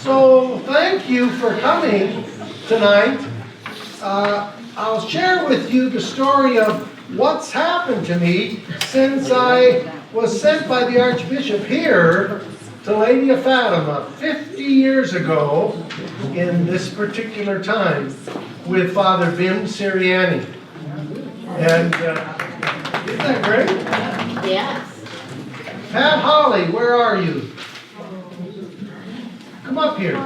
So thank you for coming tonight. I'll share with you the story of what's happened to me since I was sent by the Archbishop here to Lady of Fatima 50 years ago in this particular time with Father Vim Siriani. And isn't that great? Yes. Pat Holly, where are you? Come up here.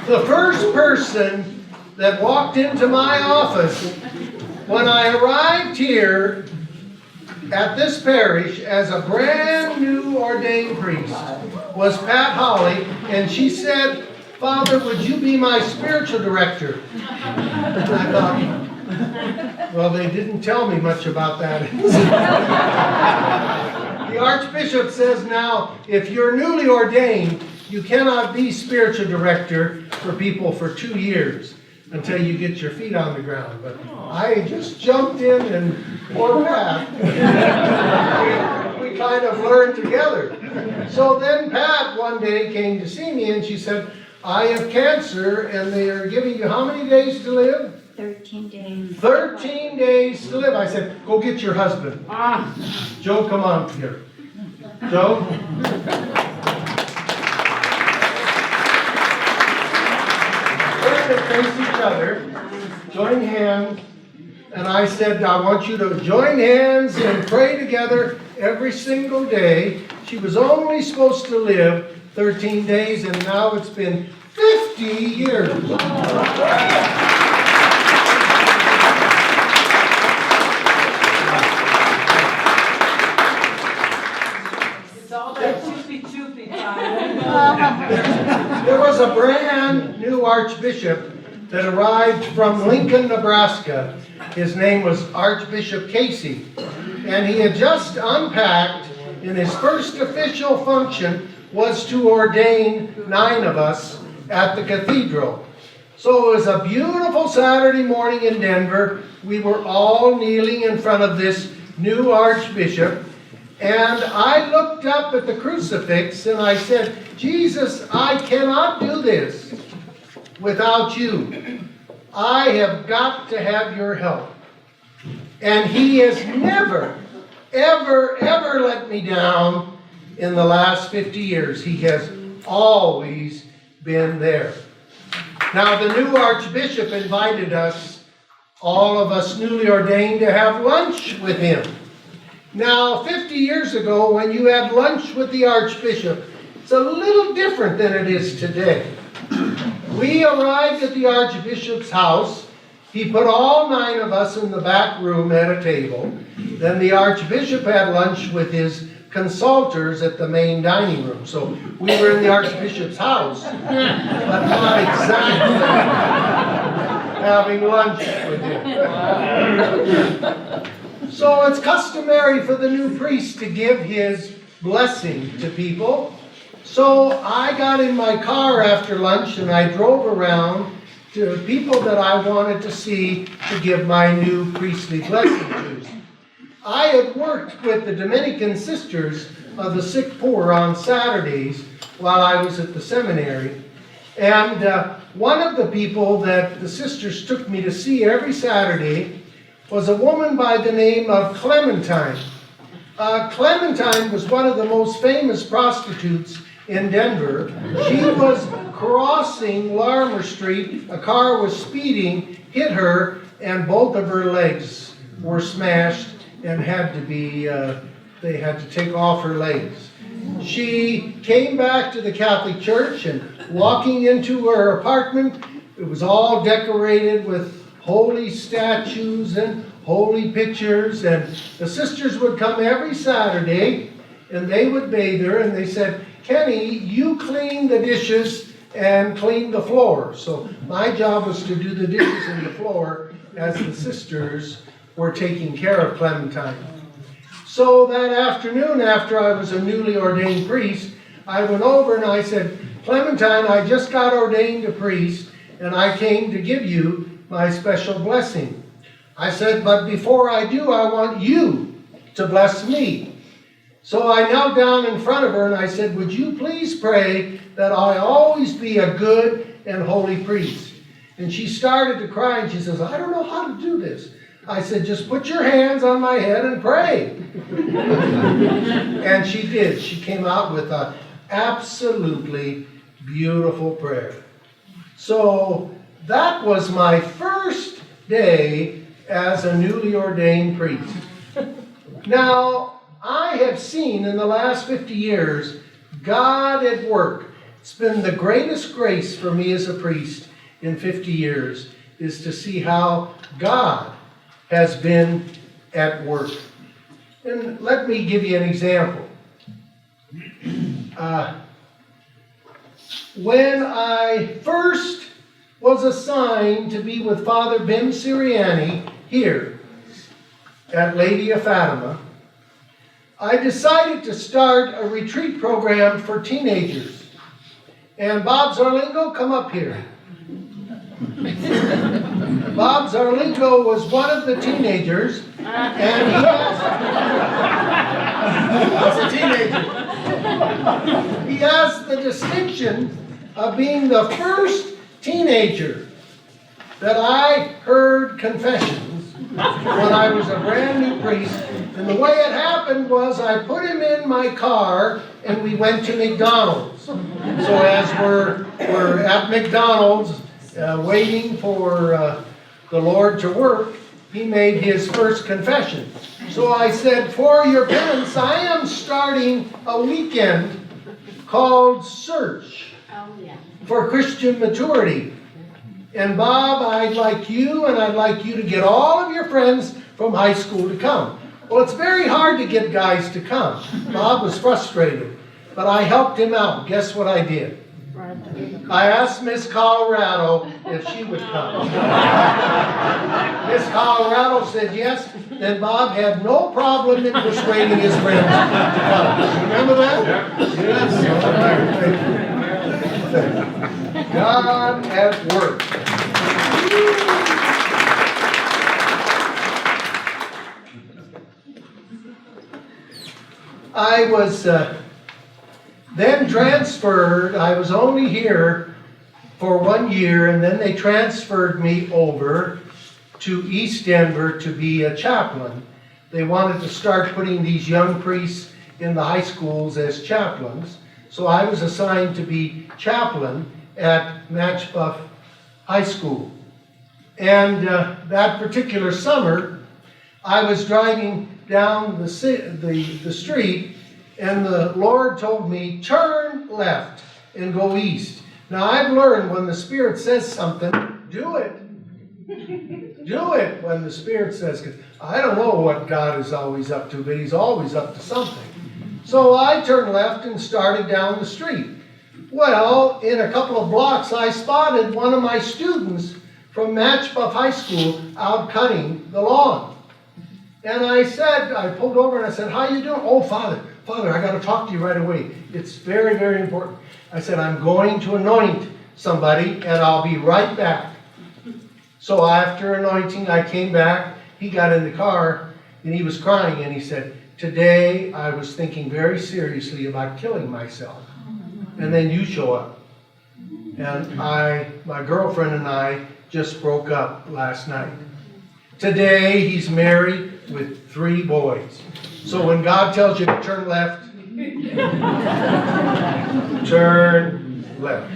The first person that walked into my office when I arrived here at this parish as a brand new ordained priest was Pat Holly, and she said, "Father, would you be my spiritual director?" And I thought, well, they didn't tell me much about that. The Archbishop says now, if you're newly ordained, you cannot be spiritual director for people for 2 years until you get your feet on the ground. But I just jumped in and poor Pat. we kind of learned together. So then Pat one day came to see me and she said, I have cancer and they are giving you how many days to live? 13 days. 13 days to live. I said, go get your husband. Joe, come on here. Joe? We're going to face each other, join hands, and I said, I want you to join hands and pray together every single day. She was only supposed to live 13 days, and now it's been 50 years. There was a brand new archbishop that arrived from Lincoln, Nebraska. His name was Archbishop Casey. And he had just unpacked, and his first official function was to ordain 9 of us at the cathedral. So it was a beautiful Saturday morning in Denver. We were all kneeling in front of this new archbishop. And I looked up at the crucifix and I said, Jesus, I cannot do this without you. I have got to have your help. And he has never, ever, ever let me down in the last 50 years. He has always been there. Now, the new archbishop invited us, all of us newly ordained, to have lunch with him. Now, 50 years ago, when you had lunch with the Archbishop, it's a little different than it is today. We arrived at the Archbishop's house. He put all 9 of us in the back room at a table. Then the Archbishop had lunch with his consultors at the main dining room. So we were in the Archbishop's house, but not exactly having lunch with him. So it's customary for the new priest to give his blessing to people. So I got in my car after lunch and I drove around to people that I wanted to see to give my new priestly blessing to. I had worked with the Dominican Sisters of the Sick Poor on Saturdays while I was at the seminary. And one of the people that the sisters took me to see every Saturday was a woman by the name of Clementine. Clementine was one of the most famous prostitutes in Denver. She was crossing Larimer Street. A car was speeding, hit her, and both of her legs were smashed and had to be, they had to take off her legs. She came back to the Catholic Church and walking into her apartment, it was all decorated with holy statues and holy pictures, and the sisters would come every Saturday and they would bathe her, and they said, Kenny, you clean the dishes and clean the floor. So my job was to do the dishes and the floor as the sisters were taking care of Clementine. So that afternoon, after I was a newly ordained priest, I went over and I said, Clementine, I just got ordained a priest and I came to give you my special blessing. I said, but before I do, I want you to bless me. So I knelt down in front of her and I said, would you please pray that I always be a good and holy priest? And she started to cry and she says, I don't know how to do this. I said, just put your hands on my head and pray. And she did. She came out with an absolutely beautiful prayer. So that was my first day as a newly ordained priest. Now, I have seen in the last 50 years God at work. It's been the greatest grace for me as a priest in 50 years is to see how God has been at work. And let me give you an example. When I first was assigned to be with Father Bim Siriani here at Lady of Fatima, I decided to start a retreat program for teenagers. And Bob Zarlingo, come up here. Bob Zarlingo was one of the teenagers, and he has the distinction of being the first teenager that I heard confessions when I was a brand new priest. And the way it happened was I put him in my car and we went to McDonald's. So as we're at McDonald's waiting for the Lord to work, he made his first confession. So I said, for your penance, I am starting a weekend called Search for Christian Maturity. And Bob, I'd like you and I'd like you to get all of your friends from high school to come. Well, it's very hard to get guys to come. Bob was frustrated, but I helped him out. Guess what I did? I asked Miss Colorado if she would come. Miss Colorado said yes, then Bob had no problem in persuading his friends to come. Remember that? Yes. God at work. I was then transferred. I was only here for 1 year, and then they transferred me over to East Denver to be a chaplain. They wanted to start putting these young priests in the high schools as chaplains. So I was assigned to be chaplain at Matchbuff High School. And that particular summer, I was driving down the street, and the Lord told me, turn left and go east. Now I've learned when the Spirit says something, do it. Do it when the Spirit says, 'cause I don't know what God is always up to, but He's always up to something. So I turned left and started down the street. Well, in a couple of blocks, I spotted one of my students from Matchbuff High School out cutting the lawn. And I pulled over and I said, how you doing? Oh, Father, I got to talk to you right away. It's very, very important. I said, I'm going to anoint somebody and I'll be right back. So after anointing, I came back. He got in the car and he was crying and he said, today I was thinking very seriously about killing myself. And then you show up. And my girlfriend and I just broke up last night. Today he's married with 3 boys. So when God tells you to turn left, turn left.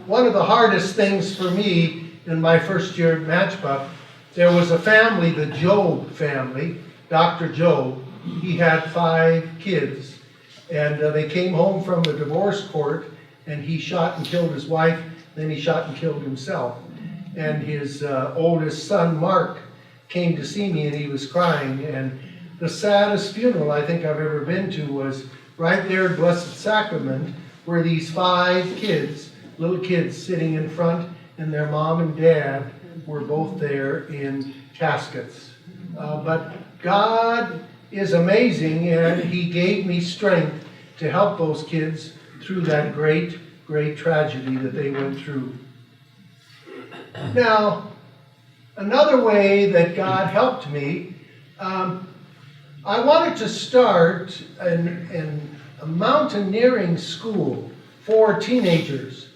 One of the hardest things for me in my first year at Matchbuff, there was a family, the Job family, Dr. Job. He had 5 kids, and they came home from the divorce court, and he shot and killed his wife, then he shot and killed himself. And his oldest son, Mark, came to see me and he was crying. And the saddest funeral I think I've ever been to was right there at Blessed Sacrament, where these 5 kids, little kids sitting in front, and their mom and dad were both there in caskets. But God is amazing, and He gave me strength to help those kids through that great, great tragedy that they went through. Now, another way that God helped me, I wanted to start a mountaineering school for teenagers.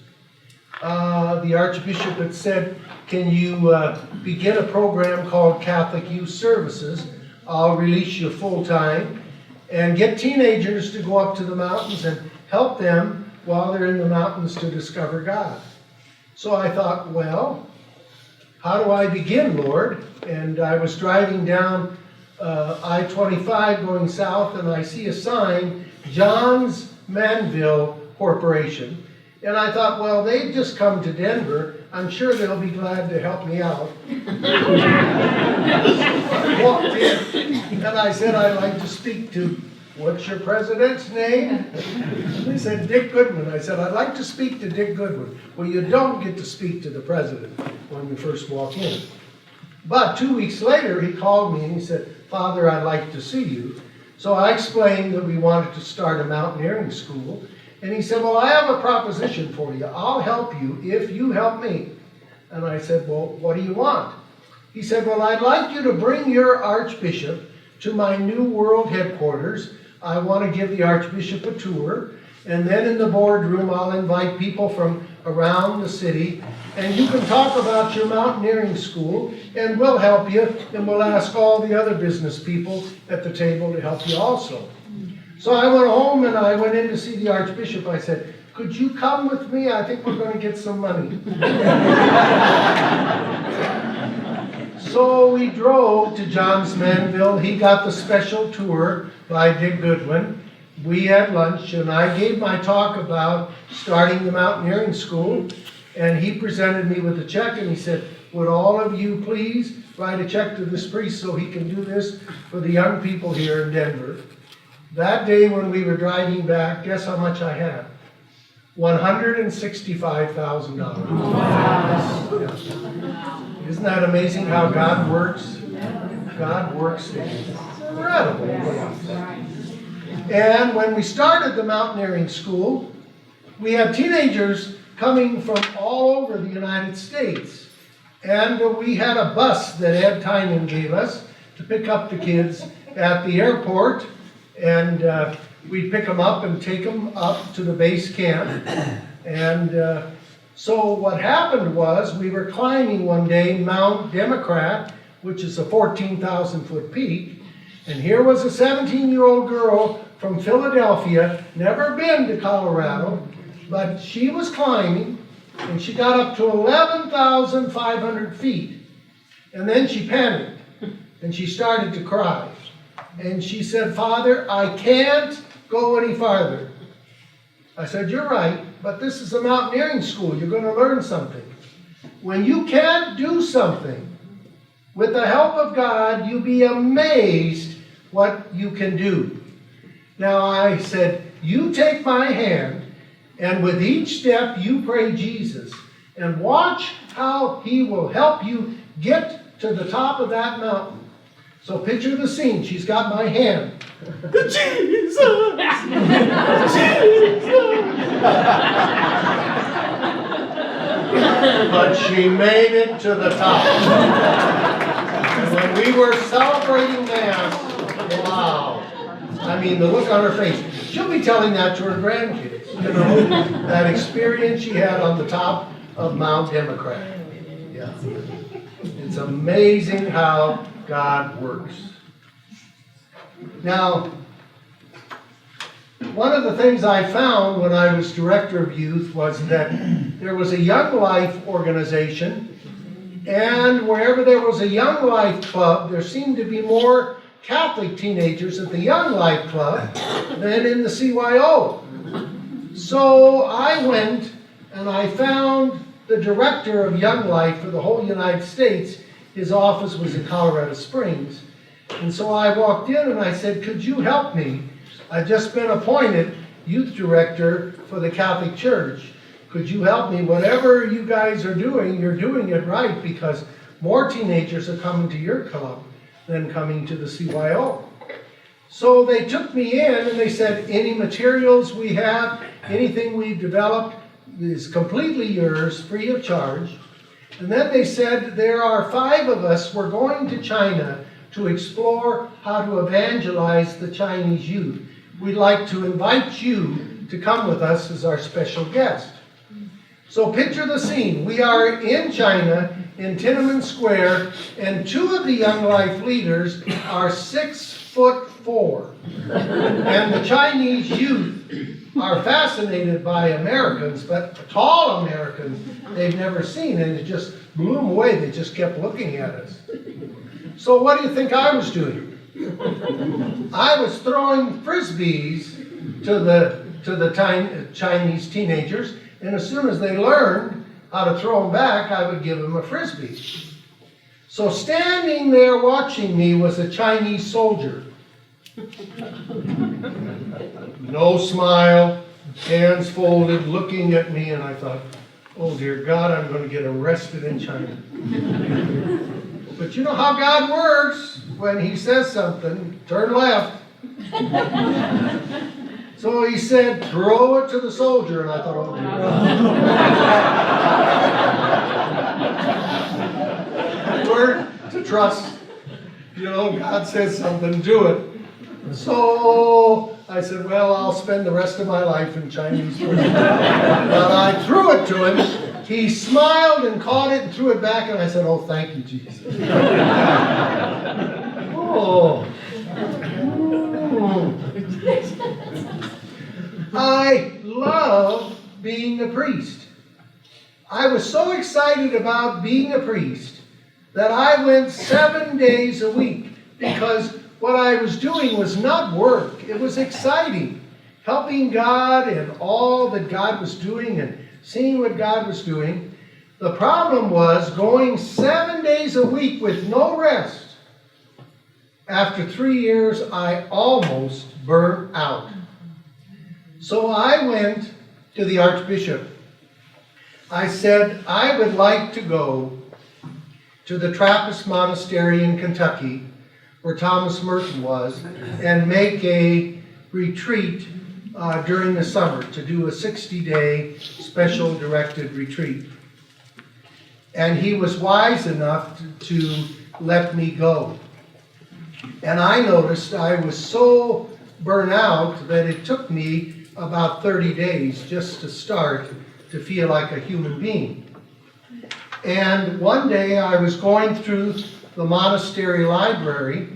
The Archbishop had said, can you begin a program called Catholic Youth Services? I'll release you full time and get teenagers to go up to the mountains and help them while they're in the mountains to discover God. So I thought, well, how do I begin, Lord? And I was driving down I-25 going south, and I see a sign, John's Manville Corporation. And I thought, well, they've just come to Denver. I'm sure they'll be glad to help me out. I walked in, and I said, I'd like to speak to, what's your president's name? They said, Dick Goodwin. I said, I'd like to speak to Dick Goodwin. Well, you don't get to speak to the president when you first walk in. But 2 weeks later, he called me and he said, Father, I'd like to see you. So I explained that we wanted to start a mountaineering school. And he said, well, I have a proposition for you. I'll help you if you help me. And I said, well, what do you want? He said, well, I'd like you to bring your Archbishop to my new world headquarters. I want to give the Archbishop a tour. And then in the boardroom, I'll invite people from around the city. And you can talk about your mountaineering school, and we'll help you. And we'll ask all the other business people at the table to help you also. So I went home and I went in to see the Archbishop. I said, could you come with me? I think we're going to get some money. So we drove to John's Manville. He got the special tour by Dick Goodwin. We had lunch and I gave my talk about starting the mountaineering school. And he presented me with a check and he said, would all of you please write a check to this priest so he can do this for the young people here in Denver. That day when we were driving back, guess how much I had? $165,000. Wow. Isn't that amazing how God works? God works incredible ways. And when we started the mountaineering school, we had teenagers coming from all over the United States. And we had a bus that Ed Tynan gave us to pick up the kids at the airport. And we'd pick them up and take them up to the base camp. And so what happened was we were climbing one day Mount Democrat, which is a 14,000-foot peak. And here was a 17-year-old girl from Philadelphia, never been to Colorado, but she was climbing, and she got up to 11,500 feet. And then she panicked, and she started to cry. And she said, Father, I can't go any farther. I said, you're right, but this is a mountaineering school. You're going to learn something. When you can't do something, with the help of God, you'll be amazed what you can do. Now I said, you take my hand, and with each step you pray Jesus, and watch how he will help you get to the top of that mountain. So picture the scene. She's got my hand. Jesus! Jesus! But she made it to the top. And when we were celebrating Mass, wow. I mean, the look on her face. She'll be telling that to her grandkids. You know, that experience she had on the top of Mount Democrat. Yeah. It's amazing how God works. Now, one of the things I found when I was director of youth was that there was a Young Life organization, and wherever there was a Young Life club, there seemed to be more Catholic teenagers at the Young Life Club than in the CYO. So I went and I found the director of Young Life for the whole United States. His office was in Colorado Springs. And so I walked in and I said, could you help me? I've just been appointed youth director for the Catholic Church. Could you help me? Whatever you guys are doing, you're doing it right, because more teenagers are coming to your club than coming to the CYO. So they took me in and they said, any materials we have, anything we've developed is completely yours, free of charge. And then they said, there are 5 of us, we're going to China to explore how to evangelize the Chinese youth. We'd like to invite you to come with us as our special guest. So picture the scene. We are in China, in Tiananmen Square, and two of the Young Life leaders are 6'4". And the Chinese youth are fascinated by Americans, but tall Americans they've never seen, and it just blew them away. They just kept looking at us. So what do you think I was doing? I was throwing frisbees to the Chinese teenagers, and as soon as they learned how to throw them back, I would give them a frisbee. So standing there watching me was a Chinese soldier. No smile, hands folded, looking at me, and I thought, oh dear God, I'm going to get arrested in China. But you know how God works. When he says something, turn left. So he said, throw it to the soldier, and I thought, oh dear God. Word to trust. You know, God says something, do it. So I said, well, I'll spend the rest of my life in Chinese food. But I threw it to him. He smiled and caught it and threw it back, and I said, oh, thank you, Jesus. Oh. I love being a priest. I was so excited about being a priest that I went 7 days a week, because what I was doing was not work. It was exciting. Helping God and all that God was doing and seeing what God was doing. The problem was going 7 days a week with no rest. After 3 years, I almost burnt out. So I went to the Archbishop. I said, I would like to go to the Trappist Monastery in Kentucky, where Thomas Merton was, and make a retreat during the summer, to do a 60-day special directed retreat. And he was wise enough to let me go. And I noticed I was so burnt out that it took me about 30 days just to start to feel like a human being. And one day I was going through the monastery library,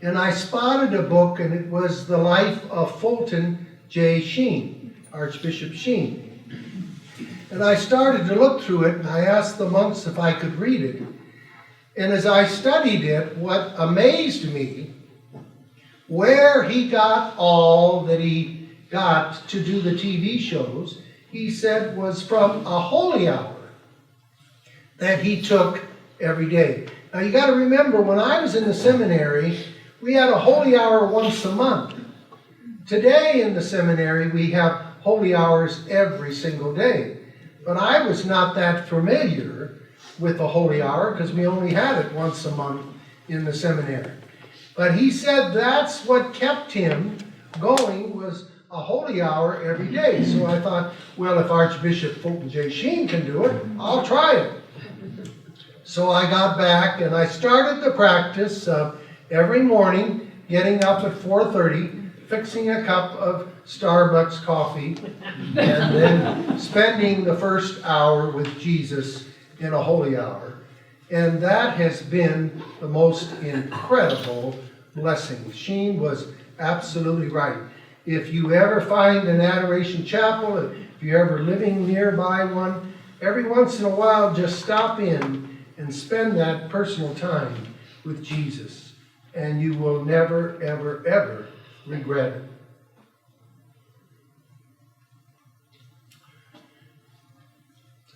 and I spotted a book, and it was The Life of Fulton J. Sheen, Archbishop Sheen. And I started to look through it, and I asked the monks if I could read it. And as I studied it, what amazed me, where he got all that he got to do the TV shows, he said was from a holy hour that he took every day. Now you got to remember, when I was in the seminary, we had a holy hour once a month. Today in the seminary, we have holy hours every single day. But I was not that familiar with the holy hour, because we only had it once a month in the seminary. But he said that's what kept him going, was a holy hour every day. So I thought, well, if Archbishop Fulton J. Sheen can do it, I'll try it. So I got back and I started the practice of every morning getting up at 4:30, fixing a cup of Starbucks coffee, and then spending the first hour with Jesus in a holy hour. And that has been the most incredible blessing. Sheen was absolutely right. If you ever find an adoration chapel, if you're ever living nearby one, every once in a while just stop in and spend that personal time with Jesus. And you will never, ever, ever regret it.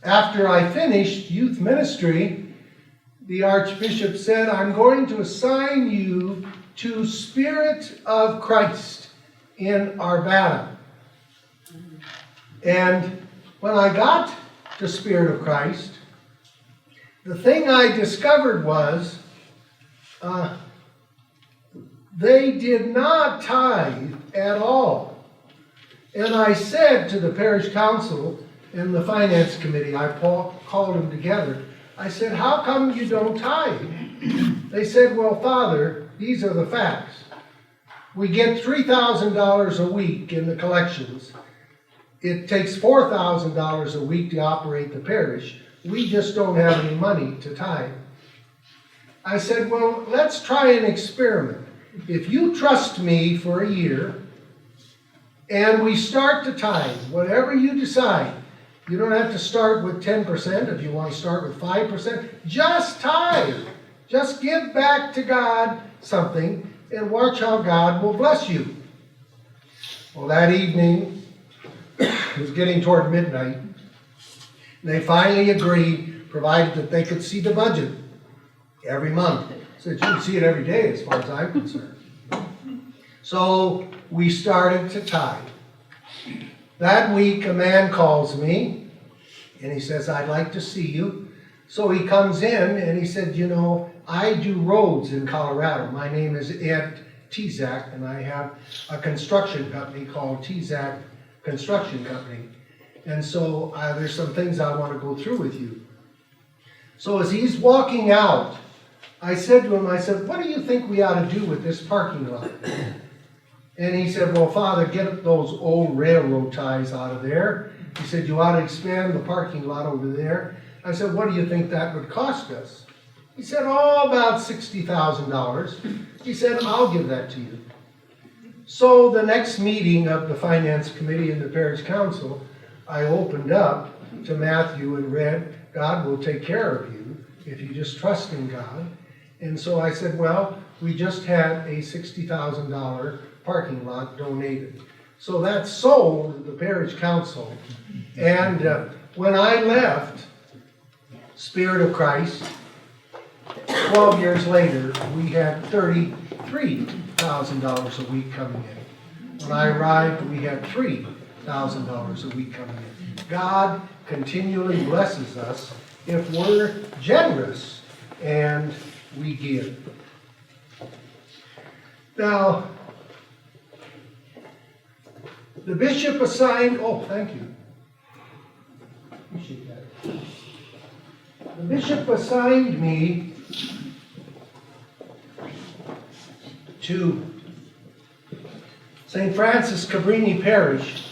After I finished youth ministry, the Archbishop said, I'm going to assign you to Spirit of Christ in Arvada. And when I got to Spirit of Christ, the thing I discovered was they did not tithe at all. And I said to the parish council and the finance committee, I called them together, I said, how come you don't tithe? They said, well, Father, these are the facts. We get $3,000 a week in the collections. It takes $4,000 a week to operate the parish. We just don't have any money to tithe. I said, well, let's try an experiment. If you trust me for a year, and we start to tithe, whatever you decide, you don't have to start with 10% if you want to start with 5%. Just tithe. Just give back to God something and watch how God will bless you. Well, that evening, it was getting toward midnight. They finally agreed, provided that they could see the budget every month. So you can see it every day as far as I'm concerned. So we started to tithe. That week, a man calls me, and he says, I'd like to see you. So he comes in, and he said, you know, I do roads in Colorado. My name is Ed Tezak, and I have a construction company called Tezak Construction Company. And so there's some things I want to go through with you. So as he's walking out, I said to him, I said, what do you think we ought to do with this parking lot? And he said, well, Father, get those old railroad ties out of there. He said, you ought to expand the parking lot over there. I said, what do you think that would cost us? He said, oh, about $60,000. He said, I'll give that to you. So the next meeting of the Finance Committee and the Parish Council, I opened up to Matthew and read, God will take care of you if you just trust in God. And so I said, well, we just had a $60,000 parking lot donated. So that's sold to the Parish Council. And when I left Spirit of Christ, 12 years later, we had $33,000 a week coming in. When I arrived, we had $3,000 a week coming in. God continually blesses us if we're generous and we give. Now, the bishop assigned, thank you. Appreciate that. The bishop assigned me to St. Francis Cabrini Parish.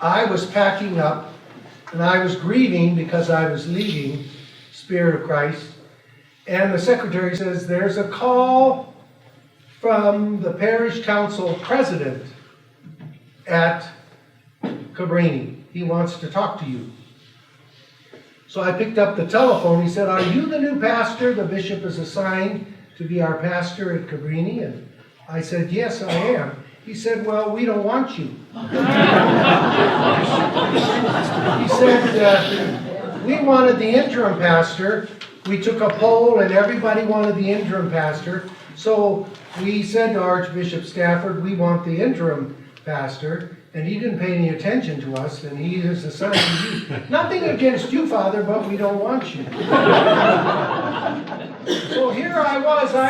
I was packing up and I was grieving because I was leaving Spirit of Christ. And the secretary says, there's a call from the parish council president at Cabrini. He wants to talk to you. So I picked up the telephone. He said, are you the new pastor the bishop is assigned to be our pastor at Cabrini? And I said, yes, I am. He said, well, we don't want you. He said, we wanted the interim pastor. We took a poll and everybody wanted the interim pastor. So we said to Archbishop Stafford, we want the interim pastor. And he didn't pay any attention to us, and he is assigned to you. Nothing against you, Father, but we don't want you. So here I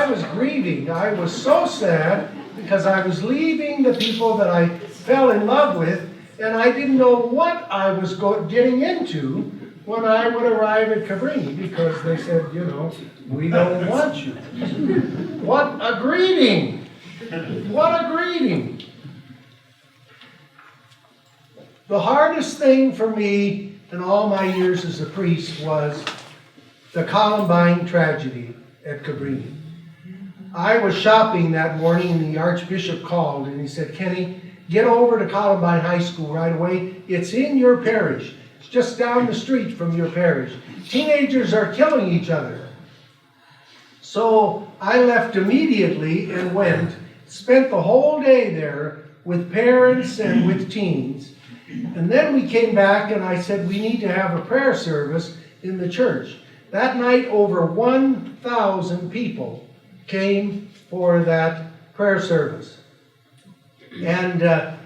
was grieving. I was so sad because I was leaving the people that I fell in love with, and I didn't know what I was getting into when I would arrive at Cabrini, because they said, you know, we don't want you. What a greeting! What a greeting! The hardest thing for me in all my years as a priest was the Columbine tragedy at Cabrini. I was shopping that morning and the Archbishop called and he said, Kenny, get over to Columbine High School right away. It's in your parish. It's just down the street from your parish. Teenagers are killing each other. So I left immediately and went, spent the whole day there with parents and with teens. And then we came back and I said, we need to have a prayer service in the church. That night, over 1,000 people came for that prayer service. And the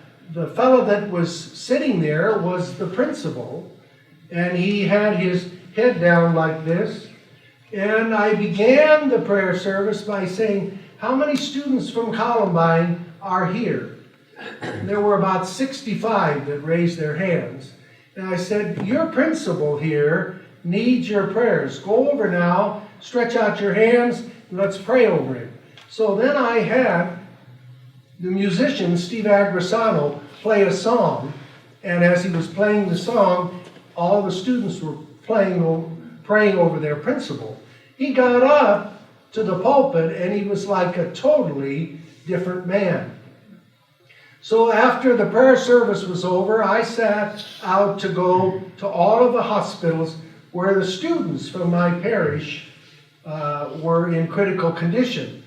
fellow that was sitting there was the principal, and he had his head down like this. And I began the prayer service by saying, how many students from Columbine are here? There were about 65 that raised their hands. And I said, your principal here needs your prayers. Go over now, stretch out your hands, let's pray over him. So then I had the musician, Steve Agrisano, play a song. And as he was playing the song, all the students were praying over their principal. He got up to the pulpit and he was like a totally different man. So after the prayer service was over, I sat out to go to all of the hospitals where the students from my parish were in critical condition.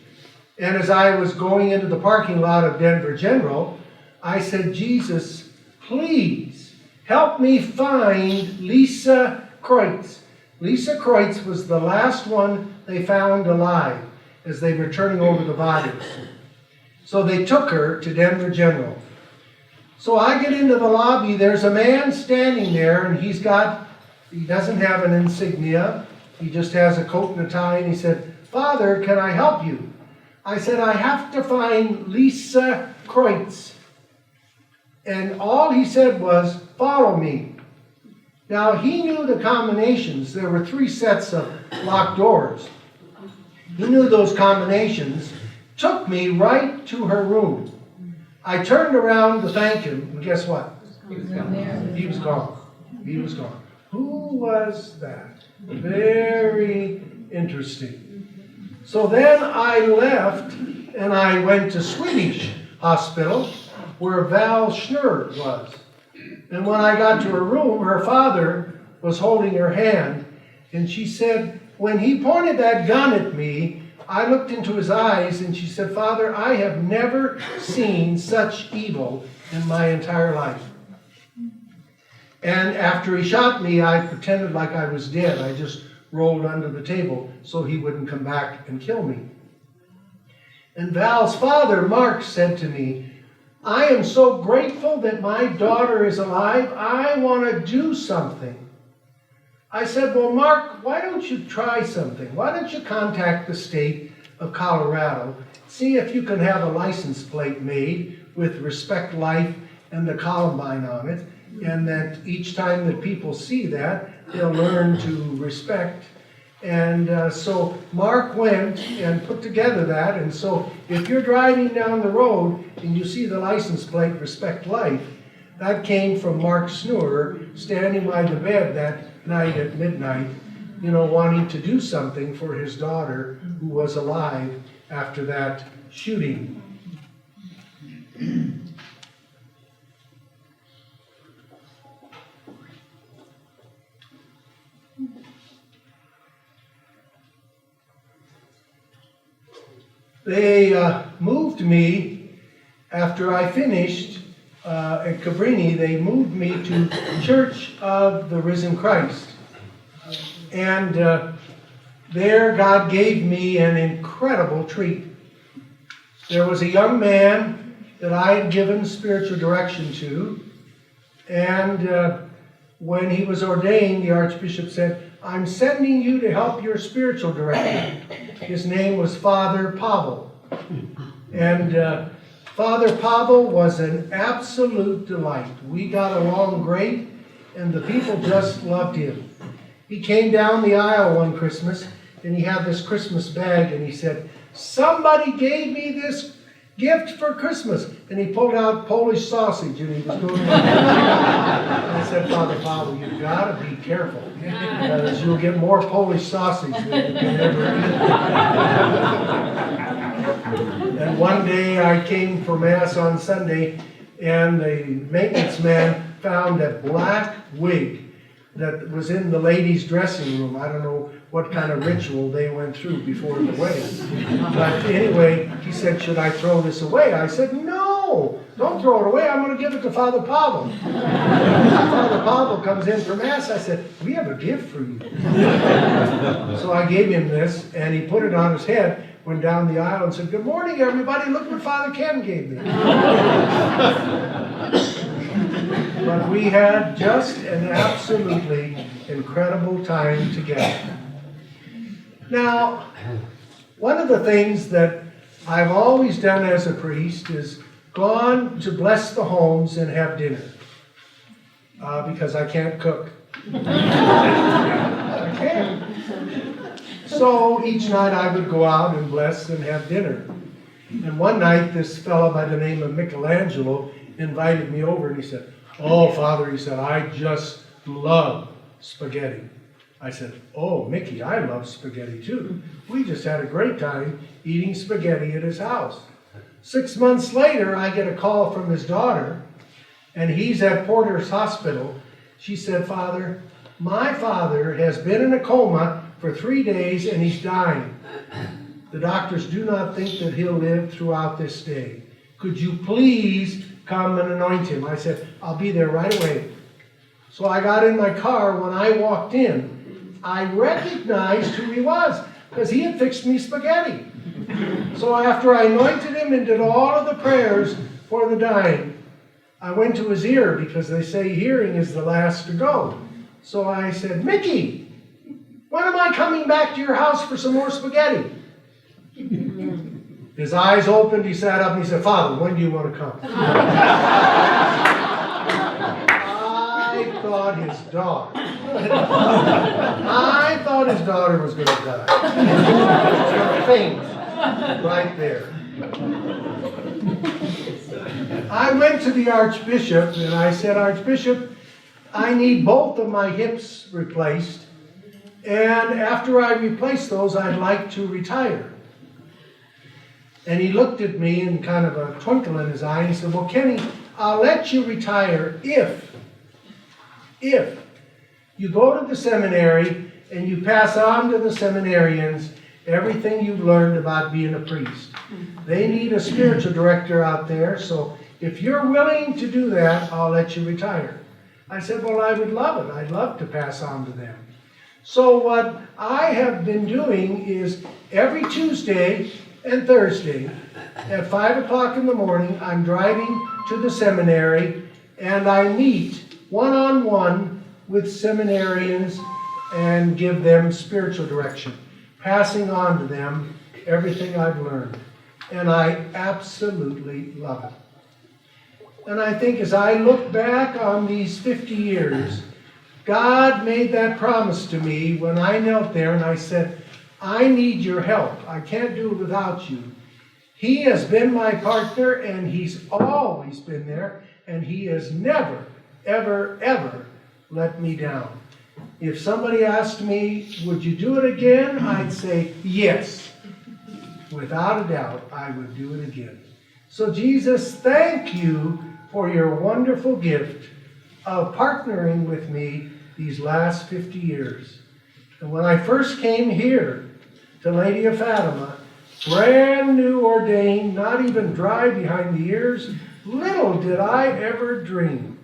And as I was going into the parking lot of Denver General, I said, Jesus, please help me find Lisa Kreutz. Lisa Kreutz was the last one they found alive as they were turning over the bodies. So they took her to Denver General. So I get into the lobby, there's a man standing there, and he doesn't have an insignia, he just has a coat and a tie, and he said, Father, can I help you? I said, I have to find Lisa Kreutz. And all he said was, follow me. Now, he knew the combinations. There were 3 sets of locked doors. He knew those combinations, took me right to her room. I turned around to thank him, and guess what? He was gone. He was gone. He was gone. Who was that? Very interesting. So then I left, and I went to Swedish Hospital, where Val Schnurr was. And when I got to her room, her father was holding her hand, and she said, when he pointed that gun at me, I looked into his eyes, and she said, Father, I have never seen such evil in my entire life. And after he shot me, I pretended like I was dead. I just rolled under the table so he wouldn't come back and kill me. And Val's father, Mark, said to me, I am so grateful that my daughter is alive. I want to do something. I said, well, Mark, why don't you try something? Why don't you contact the state of Colorado, see if you can have a license plate made with Respect Life and the Columbine on it, and that each time that people see that, they'll learn to respect. And so Mark went and put together that, and so if you're driving down the road and you see the license plate Respect Life, that came from Mark Schnurr standing by the bed that night at midnight, wanting to do something for his daughter who was alive after that shooting. They moved me after I finished at Cabrini. They moved me to Church of the Risen Christ. And there God gave me an incredible treat. There was a young man that I had given spiritual direction to, and when he was ordained, the Archbishop said, I'm sending you to help your spiritual director. His name was Father Pavel. And Father Pavel was an absolute delight. We got along great, and the people just loved him. He came down the aisle one Christmas, and he had this Christmas bag, and he said, somebody gave me this gift for Christmas. And he pulled out Polish sausage, and he was going to I said, Father Pavel, you've got to be careful, because you'll get more Polish sausage than you can ever eat. And one day I came for Mass on Sunday, and the maintenance man found a black wig that was in the ladies' dressing room. I don't know what kind of ritual they went through before the wedding. But anyway, he said, should I throw this away? I said, no, don't throw it away. I'm going to give it to Father Pavel. Father Pavel comes in for Mass. I said, we have a gift for you. So I gave him this, and he put it on his head, went down the aisle and said, good morning, everybody. Look what Father Ken gave me. But we had just an absolutely incredible time together. Now, one of the things that I've always done as a priest is gone to bless the homes and have dinner. Because I can't cook. I can't. So each night I would go out and bless and have dinner. And one night this fellow by the name of Michelangelo invited me over and he said, "Oh, Father," he said, "I just love spaghetti." I said, "Oh, Mickey, I love spaghetti too. We just had a great time eating spaghetti at his house." 6 months later, I get a call from his daughter, and he's at Porter's Hospital. She said, "Father, my father has been in a coma for 3 days and he's dying. The doctors do not think that he'll live throughout this day. Could you please come and anoint him?" I said, "I'll be there right away." So I got in my car. When I walked in, I recognized who he was because he had fixed me spaghetti. So after I anointed him and did all of the prayers for the dying, I went to his ear because they say hearing is the last to go. So I said, "Mickey, when am I coming back to your house for some more spaghetti?" His eyes opened, he sat up and he said, "Father, when do you want to come?" I thought his daughter was going to die. She was going to faint right there. I went to the Archbishop and I said, "Archbishop, I need both of my hips replaced, and after I replace those, I'd like to retire." And he looked at me and kind of a twinkle in his eye, and he said, "Well, Kenny, I'll let you retire if you go to the seminary and you pass on to the seminarians everything you've learned about being a priest. They need a spiritual director out there, so if you're willing to do that, I'll let you retire." I said, "Well, I would love it. I'd love to pass on to them." So what I have been doing is every Tuesday and Thursday at 5 o'clock in the morning, I'm driving to the seminary and I meet one-on-one with seminarians and give them spiritual direction, passing on to them everything I've learned. And I absolutely love it. And I think as I look back on these 50 years, God made that promise to me when I knelt there and I said, "I need your help. I can't do it without you." He has been my partner and he's always been there and he has never, ever, ever let me down. If somebody asked me, "Would you do it again?" I'd say, yes. Without a doubt, I would do it again. So Jesus, thank you for your wonderful gift of partnering with me these last 50 years. And when I first came here to Lady of Fatima, brand new ordained, not even dry behind the ears, little did I ever dream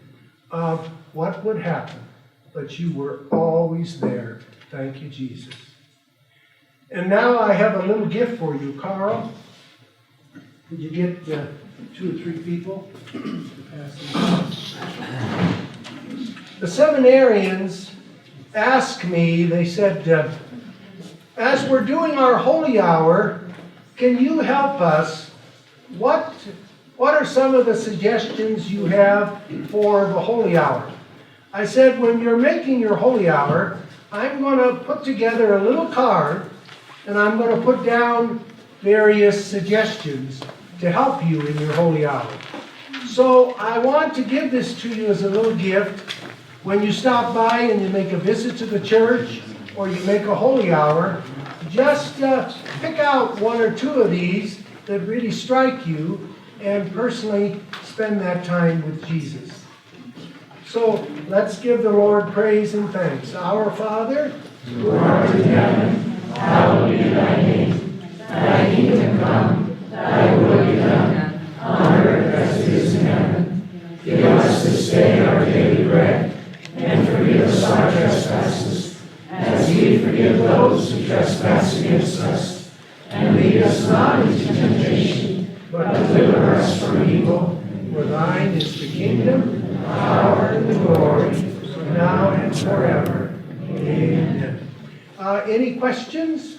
of what would happen. But you were always there. Thank you, Jesus. And now I have a little gift for you, Carl. Could you get 2 or 3 people? The seminarians asked me, they said, "As we're doing our holy hour, can you help us? What are some of the suggestions you have for the holy hour?" I said, "When you're making your holy hour, I'm going to put together a little card and I'm going to put down various suggestions to help you in your holy hour. So I want to give this to you as a little gift. When you stop by and you make a visit to the church or you make a holy hour, just pick out 1 or 2 of these that really strike you and personally spend that time with Jesus." So let's give the Lord praise and thanks. Our Father, who art in heaven, hallowed be thy name. Thy kingdom come, thy will be done, on earth as it is in heaven. Give us this day our daily bread, and forgive us our trespasses, as we forgive those who trespass against us. And lead us not into temptation, but deliver us from evil. for thine is the kingdom, The power and the glory, now and forever. Amen. Any questions?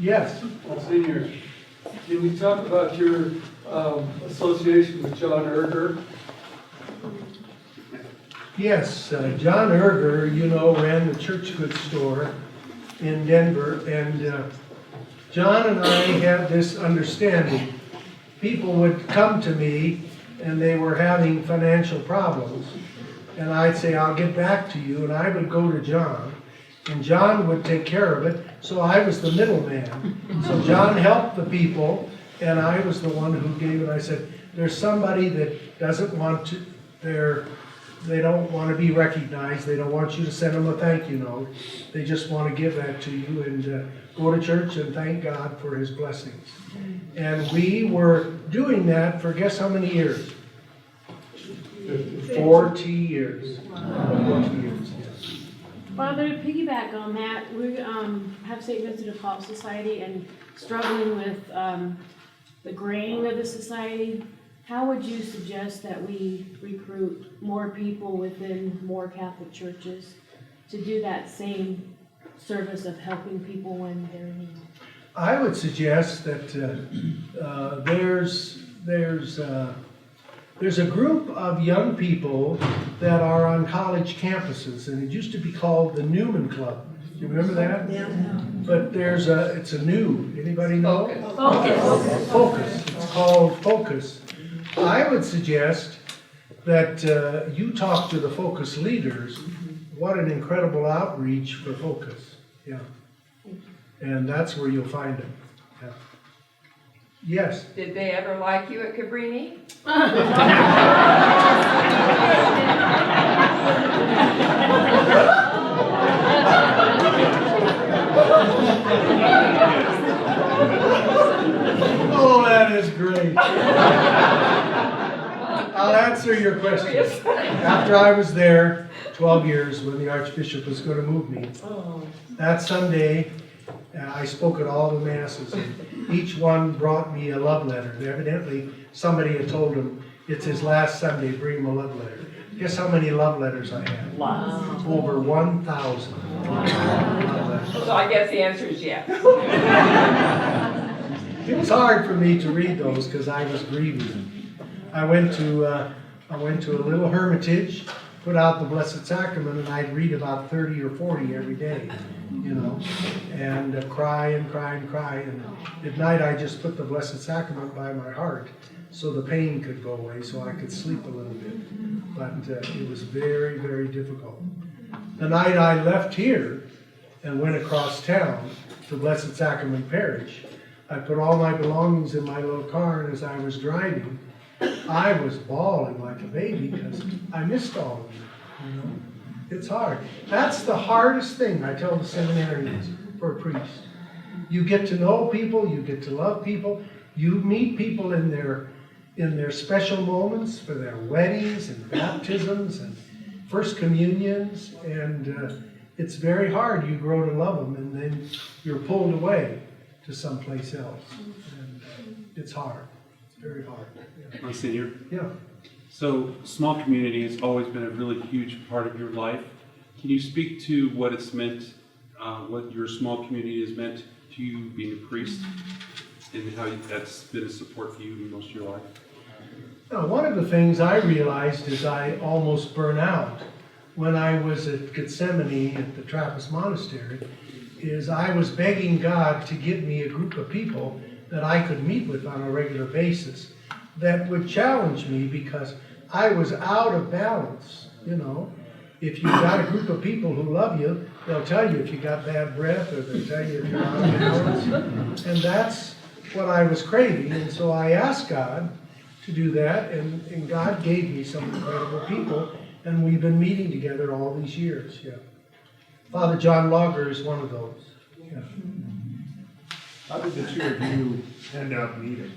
Yes. Monsignor, can you talk about your association with John Erger? Yes, John Erger, you know, ran the church goods store in Denver, and John and I had this understanding. People would come to me and they were having financial problems, and I'd say, I'll get back to you, and I would go to John, and John would take care of it, so I was the middleman. So John helped the people, and I was the one who gave it. I said, there's somebody that doesn't want to, they don't want to be recognized, they don't want you to send them a thank you note, they just want to give that to you and go to church and thank God for His blessings. And we were doing that for guess how many years? 40 years. 40 years, yes. Father, to piggyback on that, we have St. Vincent de Paul Society and struggling with the graying of the society. How would you suggest that we recruit more people within more Catholic churches to do that same service of helping people when they're in need? I would suggest that there's a group of young people that are on college campuses, and it used to be called the Newman Club. Do you remember that? Yeah. But it's a new, anybody know? Focus. Focus. It's called Focus. I would suggest that you talk to the Focus leaders. What an incredible outreach for Focus. Yeah. And that's where you'll find them. Yeah. Yes. Did they ever like you at Cabrini? Oh, that is great. I'll answer your question. After I was there 12 years when the Archbishop was going to move me, that Sunday I spoke at all the masses, and each one brought me a love letter. Evidently, somebody had told him it's his last Sunday, bring him a love letter. Guess how many love letters I had? Wow. Over 1,000. So I guess the answer is yes. It was hard for me to read those because I was grieving. I went to a little hermitage, put out the Blessed Sacrament, and I'd read about 30 or 40 every day, you know, and cry and cry and cry. And at night I just put the Blessed Sacrament by my heart so the pain could go away, so I could sleep a little bit. But it was very, very difficult. The night I left here and went across town to Blessed Sacrament Parish, I put all my belongings in my little car, and as I was driving, I was bawling like a baby because I missed all of you. You know, it's hard. That's the hardest thing I tell the seminarians for a priest. You get to know people, you get to love people, you meet people in their special moments for their weddings and baptisms and first communions, and it's very hard. You grow to love them, and then you're pulled away to someplace else, and it's hard. It's very hard. Yeah. Monsignor, Yeah. so small community has always been a really huge part of your life. Can you speak to what it's meant, what your small community has meant to you being a priest, and how that's been a support for you most of your life? Now, one of the things I realized is I almost burn out when I was at Gethsemane at the Trappist Monastery, is I was begging God to give me a group of people that I could meet with on a regular basis that would challenge me, because I was out of balance, you know. If you've got a group of people who love you, they'll tell you if you got bad breath, or they'll tell you if you're out of balance. And that's what I was craving, and so I asked God to do that, and God gave me some incredible people, and we've been meeting together all these years, yeah. Father John Lager is one of those. Yeah. How did the two of you end up meeting?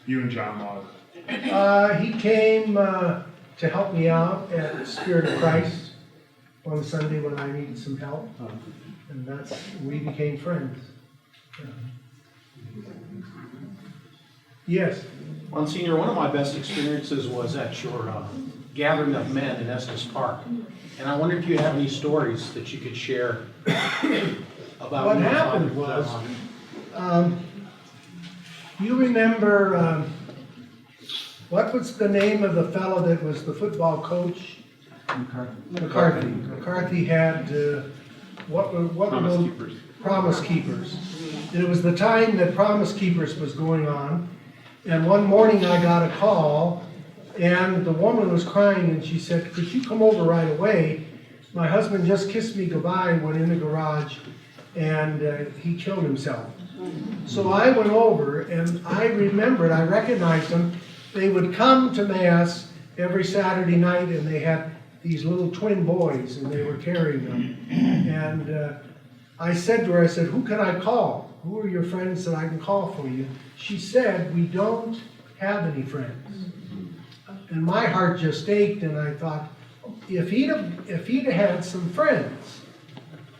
You and John Lager? He came to help me out at Spirit of Christ one Sunday when I needed some help, and we became friends. Yeah. Yes. Monsignor, one of my best experiences was at your gathering of men in Estes Park. And I wonder if you have any stories that you could share about What your happened father. was, you remember, what was the name of the fellow that was the football coach McCarthy. McCarthy had, what were Promise those? Keepers. Promise Keepers. And it was the time that Promise Keepers was going on. And one morning I got a call, and the woman was crying, and she said, could you come over right away? My husband just kissed me goodbye and went in the garage, and he killed himself. So I went over, and I remembered, I recognized them. They would come to Mass every Saturday night, and they had these little twin boys, and they were carrying them. And I said to her, I said, who can I call? Who are your friends that I can call for you? She said, we don't have any friends. And my heart just ached, and I thought, if he'd have had some friends,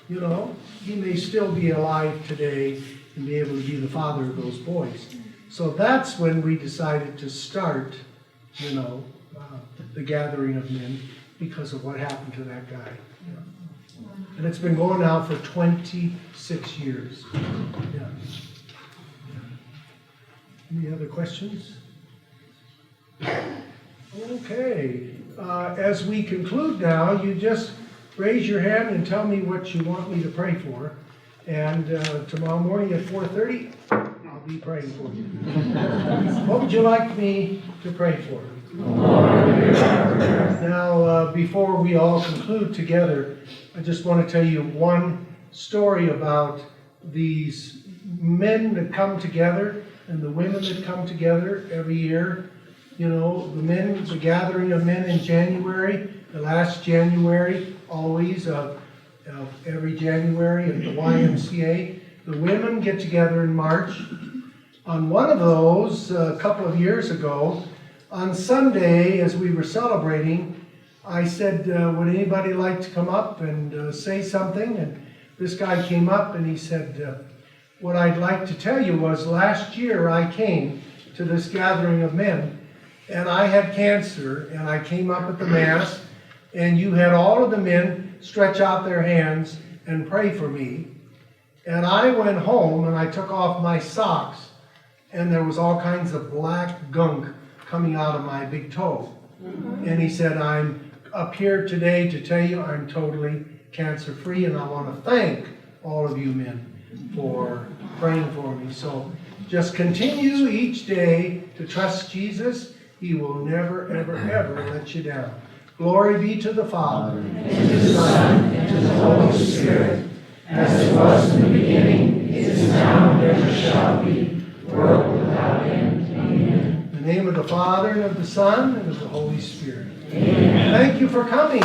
you know, he may still be alive today and be able to be the father of those boys. So that's when we decided to start, you know, the gathering of men because of what happened to that guy. And it's been going now for 26 years. Yeah. Any other questions? Okay. As we conclude now, you just raise your hand and tell me what you want me to pray for. And tomorrow morning at 4:30, I'll be praying for you. What would you like me to pray for? Now, before we all conclude together, I just want to tell you one story about these men that come together and the women that come together every year. You know, the gathering of men in January, the last January, always of every January at the YMCA. The women get together in March. On one of those, a couple of years ago, on Sunday, as we were celebrating, I said, would anybody like to come up and say something? And this guy came up and he said, what I'd like to tell you was last year I came to this gathering of men and I had cancer and I came up at the Mass and you had all of the men stretch out their hands and pray for me. And I went home and I took off my socks and there was all kinds of black gunk coming out of my big toe. And he said, I'm up here today to tell you I'm totally cancer-free, and I want to thank all of you men for praying for me. So just continue each day to trust Jesus. He will never, ever, ever let you down. Glory be to the Father, and to the Son, and to the Holy Spirit, as it was in the beginning, is now, and ever shall be, world without end. Amen. In the name of the Father, and of the Son, and of the Holy Spirit. Amen. Thank you for coming.